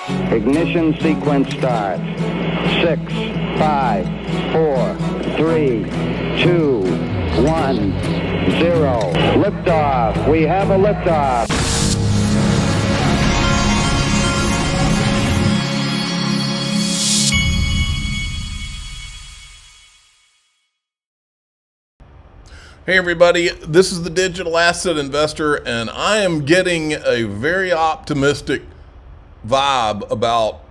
Ignition sequence starts. 6, 5, 4, 3, 2, 1, 0. Liftoff. We have a liftoff. Hey everybody, this is the Digital Asset Investor, and I am getting a very optimistic vibe about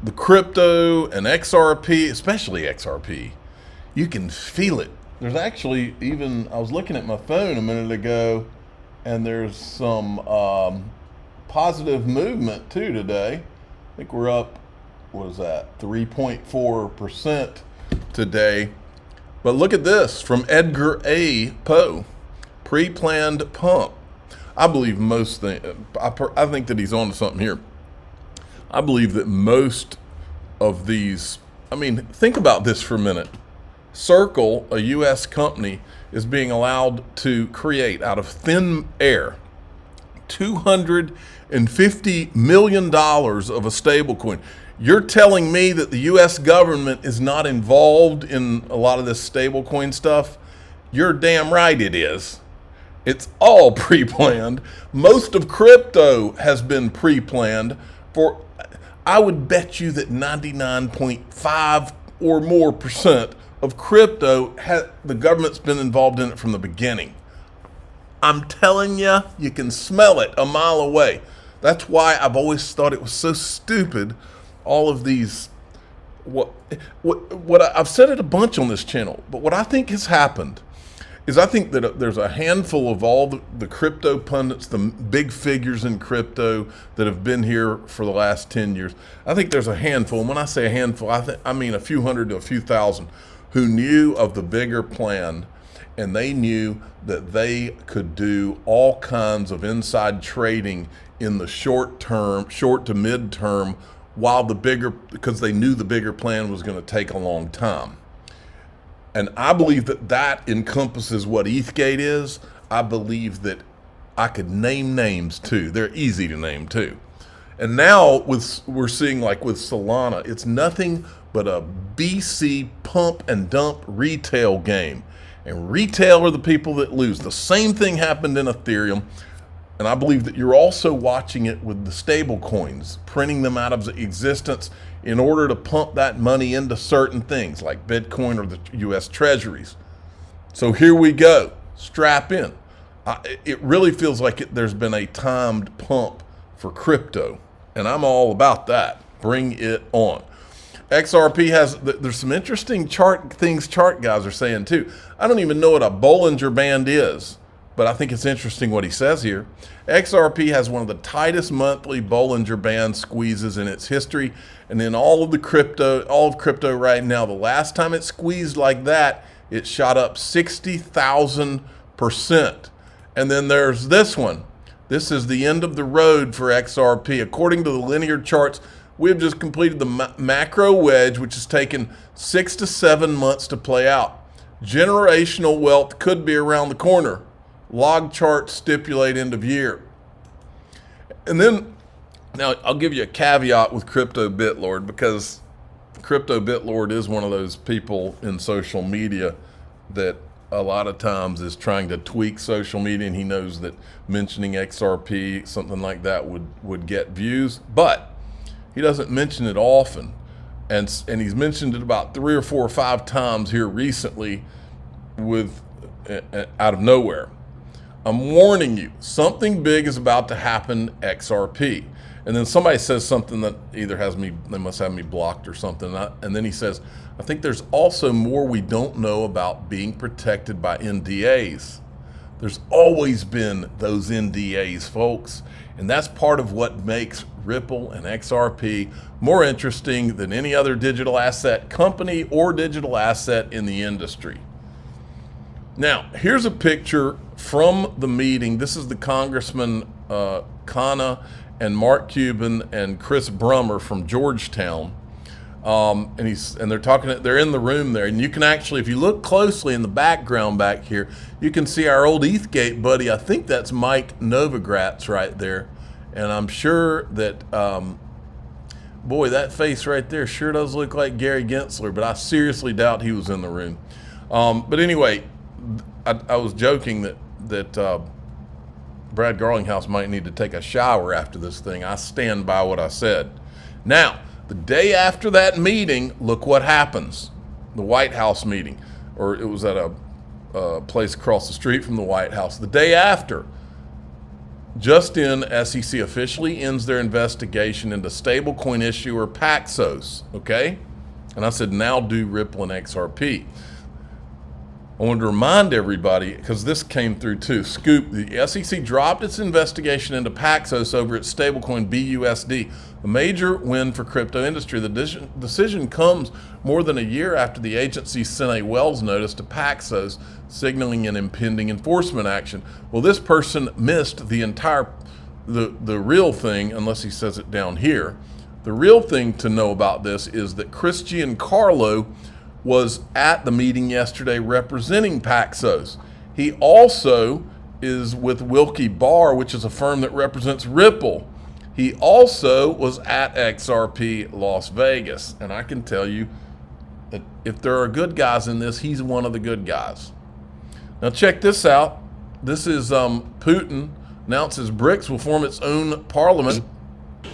the crypto and XRP, especially XRP. You can feel it. There's actually even, I was looking at my phone a minute ago, and there's some positive movement too today. I think we're up, what is that, 3.4% today. But look at this from Edgar A. Poe, pre-planned pump. I believe most things, I think that he's on to something here. I believe that most of these, I mean, think about this for a minute. Circle, a U.S. company, is being allowed to create out of thin air $250 million of a stablecoin. You're telling me that the U.S. government is not involved in a lot of this stablecoin stuff? You're damn right it is. It's all pre-planned. Most of crypto has been pre-planned for, I would bet you that 99.5 or more percent of crypto, the government's been involved in it from the beginning. I'm telling you, you can smell it a mile away. That's why I've always thought it was so stupid. All of these, what I've said it a bunch on this channel, but what I think has happened is I think that there's a handful of all the crypto pundits, the big figures in crypto that have been here for the last 10 years. I think there's a handful, and when I say a handful, I mean a few hundred to a few thousand, who knew of the bigger plan, and they knew that they could do all kinds of inside trading in the short to mid term, because they knew the bigger plan was going to take a long time. And I believe that that encompasses what ETHgate is. I believe that I could name names too. They're easy to name too. And now we're seeing, like with Solana, it's nothing but a BC pump and dump retail game. And retail are the people that lose. The same thing happened in Ethereum. And I believe that you're also watching it with the stable coins, printing them out of existence in order to pump that money into certain things like Bitcoin or the US treasuries. So here we go. Strap in. It really feels like there's been a timed pump for crypto, and I'm all about that. Bring it on. XRP there's some interesting chart guys are saying too. I don't even know what a Bollinger Band is, but I think it's interesting what he says here. XRP has one of the tightest monthly Bollinger Band squeezes in its history. And in all of crypto right now, the last time it squeezed like that, it shot up 60,000%. And then there's this one. This is the end of the road for XRP. According to the linear charts, we've just completed the macro wedge, which has taken 6 to 7 months to play out. Generational wealth could be around the corner. Log charts stipulate end of year. And then, now I'll give you a caveat with Crypto BitLord, because Crypto BitLord is one of those people in social media that a lot of times is trying to tweak social media, and he knows that mentioning XRP, something like that, would get views, but he doesn't mention it often. And he's mentioned it about 3 or 4 or 5 times here recently out of nowhere. I'm warning you, something big is about to happen XRP. And then somebody says something that either they must have me blocked or something. And then he says, I think there's also more we don't know about being protected by NDAs. There's always been those NDAs, folks. And that's part of what makes Ripple and XRP more interesting than any other digital asset company or digital asset in the industry. Now, here's a picture from the meeting. This is the Congressman Khanna and Mark Cuban and Chris Brummer from Georgetown. And they're talking, they're in the room there. And you can actually, if you look closely in the background back here, you can see our old ETHgate buddy. I think that's Mike Novogratz right there. And I'm sure that Boy, that face right there sure does look like Gary Gensler, but I seriously doubt he was in the room. But anyway, I was joking that Brad Garlinghouse might need to take a shower after this thing. I stand by what I said. Now, the day after that meeting, look what happens. The White House meeting, or it was at a place across the street from the White House. The day after, just in, SEC officially ends their investigation into stablecoin issuer Paxos, okay? And I said, now do Ripple and XRP. I wanted to remind everybody, because this came through too, Scoop, the SEC dropped its investigation into Paxos over its stablecoin BUSD, a major win for crypto industry. The decision comes more than a year after the agency sent a Wells notice to Paxos, signaling an impending enforcement action. Well, this person missed the entire, the real thing, unless he says it down here. The real thing to know about this is that Christian Carlo was at the meeting yesterday representing Paxos. He also is with Wilkie Barr, which is a firm that represents Ripple. He also was at XRP Las Vegas. And I can tell you that if there are good guys in this, he's one of the good guys. Now check this out. This is Putin announces BRICS will form its own parliament.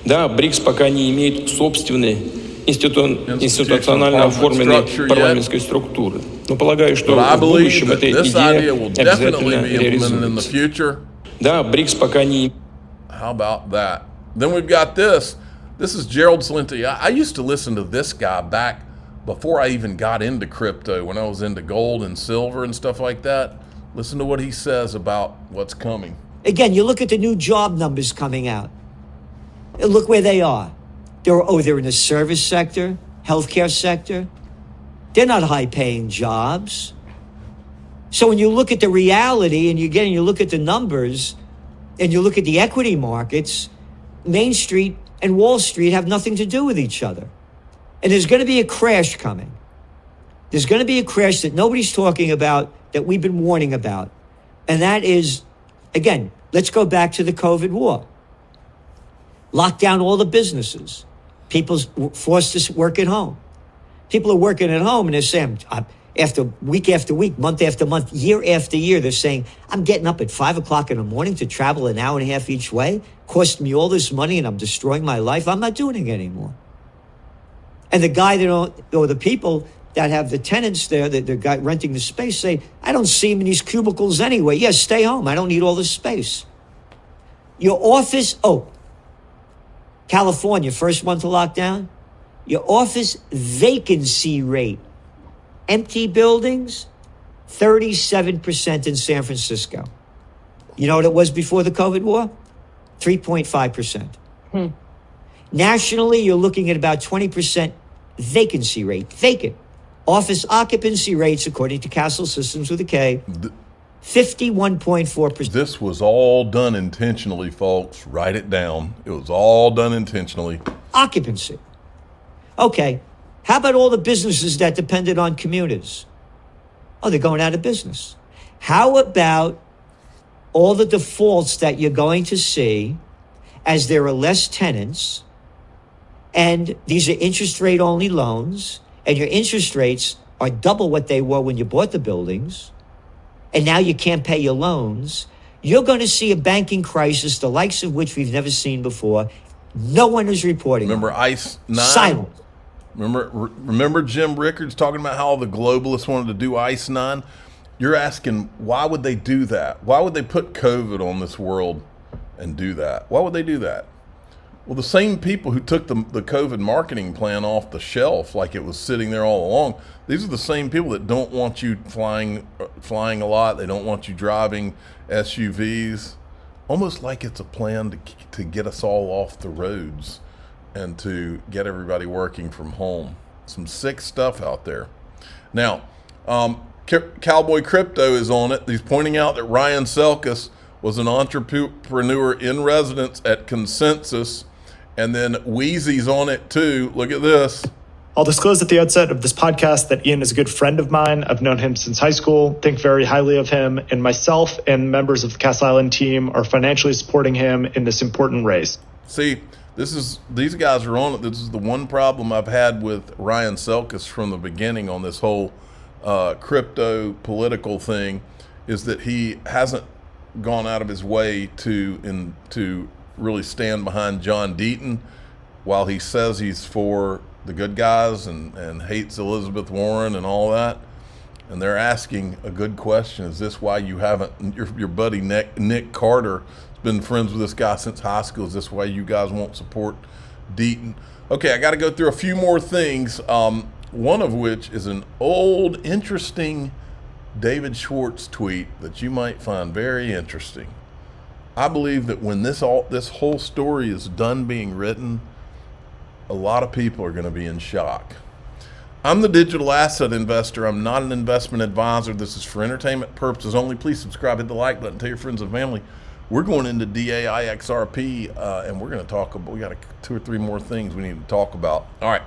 Да, БРИКС пока не имеет собственной институционально оформленной парламентской структуры. Но полагаю, что в будущем эта идея обязательно реализуется. Да, БРИКС пока не... How about that? Then we've got this. This is Gerald Celente. I used to listen to this guy back before I even got into crypto, when I was into gold and silver and stuff like that. Listen to what he says about what's coming. Again, you look at the new job numbers coming out. Look where they are. They're in the service sector, healthcare sector. They're not high-paying jobs. So when you look at the reality and you look at the numbers and you look at the equity markets, Main Street and Wall Street have nothing to do with each other. And there's going to be a crash coming. There's going to be a crash that nobody's talking about, that we've been warning about. And that is, again, let's go back to the COVID war. Lock down all the businesses. People's forced to work at home. People are working at home and they're saying, after week, month after month, year after year, they're saying, I'm getting up at 5 o'clock in the morning to travel an hour and a half each way, cost me all this money and I'm destroying my life. I'm not doing it anymore. And the guy or the people that have the tenants there, the guy renting the space, say, I don't see him in these cubicles anyway. Yes, stay home. I don't need all this space. Your office, California, first one to lock down. Your office vacancy rate, empty buildings, 37% in San Francisco. You know what it was before the COVID war? 3.5%. Nationally, you're looking at about 20% vacancy rate, vacant. Office occupancy rates, according to Castle Systems with a K, 51.4%. This was all done intentionally, folks. Write it down. It was all done intentionally. Occupancy. Okay. How about all the businesses that depended on commuters? Oh, they're going out of business. How about all the defaults that you're going to see as there are less tenants, and these are interest rate only loans, and your interest rates are double what they were when you bought the buildings, and now you can't pay your loans? You're going to see a banking crisis, the likes of which we've never seen before. No one is reporting. Remember ICE 9? Silent. Remember Jim Rickards talking about how the globalists wanted to do ICE 9? You're asking, why would they do that? Why would they put COVID on this world and do that? Why would they do that? Well, the same people who took the COVID marketing plan off the shelf like it was sitting there all along, these are the same people that don't want you flying a lot. They don't want you driving SUVs. Almost like it's a plan to get us all off the roads and to get everybody working from home. Some sick stuff out there. Now, Cowboy Crypto is on it. He's pointing out that Ryan Selkis was an entrepreneur in residence at Consensus. And then Wheezy's on it too. Look at this. I'll disclose at the outset of this podcast that Ian is a good friend of mine. I've known him since high school, think very highly of him, and myself and members of the Castle Island team are financially supporting him in this important race. See, These guys are on it. This is the one problem I've had with Ryan Selkis from the beginning on this whole crypto political thing, is that he hasn't gone out of his way to really stand behind John Deaton, while he says he's for the good guys and hates Elizabeth Warren and all that. And they're asking a good question. Is this why you haven't, your buddy Nick Carter has been friends with this guy since high school, is this why you guys won't support Deaton? Okay, I got to go through a few more things, one of which is an old, interesting David Schwartz tweet that you might find very interesting. I believe that when this whole story is done being written, a lot of people are going to be in shock. I'm the digital asset investor. I'm not an investment advisor. This is for entertainment purposes only. Please subscribe, hit the like button, tell your friends and family. We're going into DAI XRP, and we're going to talk about, we got 2 or 3 more things we need to talk about. All right.